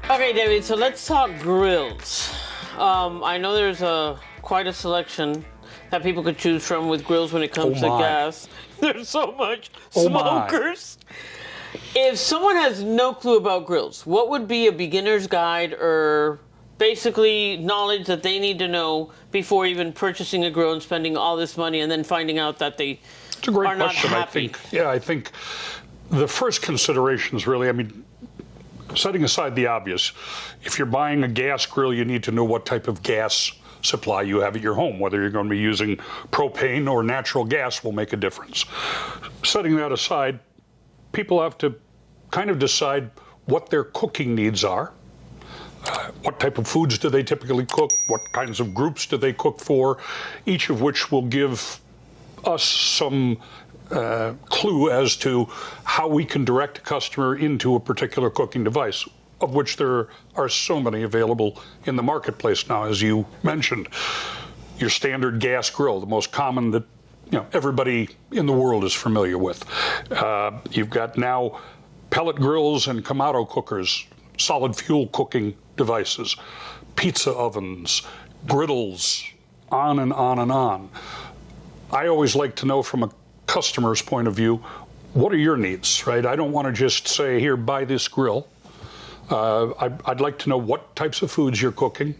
Okay, David, so let's talk grills. I know there's quite a selection that people could choose from with grills when it comes to gas. There's so much. Smokers. If someone has no clue about grills, what would be a beginner's guide or basically knowledge that they need to know before even purchasing a grill and spending all this money and then finding out that they it's a great are not question. happy? I think the first considerations really, setting aside the obvious, if you're buying a gas grill, you need to know what type of gas supply you have at your home. Whether you're going to be using propane or natural gas will make a difference. Setting that aside, people have to kind of decide what their cooking needs are. What type of foods do they typically cook? What kinds of groups do they cook for? Each of which will give us some clue as to how we can direct a customer into a particular cooking device, of which there are so many available in the marketplace now, as you mentioned. Your standard gas grill, the most common that everybody in the world is familiar with. You've got now pellet grills and Kamado cookers, solid fuel cooking devices, pizza ovens, griddles, on and on and on. I always like to know from a customer's point of view, what are your needs, right? I don't want to just say, here, buy this grill. I'd like to know what types of foods you're cooking,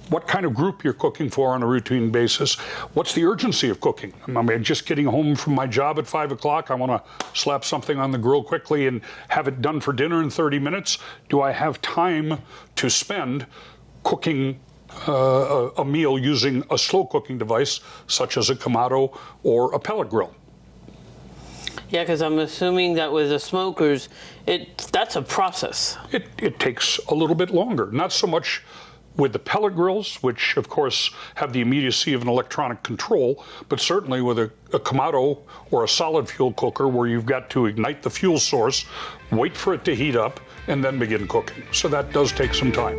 what kind of group you're cooking for on a routine basis, what's the urgency of cooking? Just getting home from my job at 5 o'clock, I want to slap something on the grill quickly and have it done for dinner in 30 minutes. Do I have time to spend cooking a meal using a slow cooking device, such as a Kamado or a pellet grill? Yeah, because I'm assuming that with the smokers, that's a process. It takes a little bit longer. Not so much with the pellet grills, which of course have the immediacy of an electronic control, but certainly with a Kamado or a solid fuel cooker where you've got to ignite the fuel source, wait for it to heat up, and then begin cooking. So that does take some time.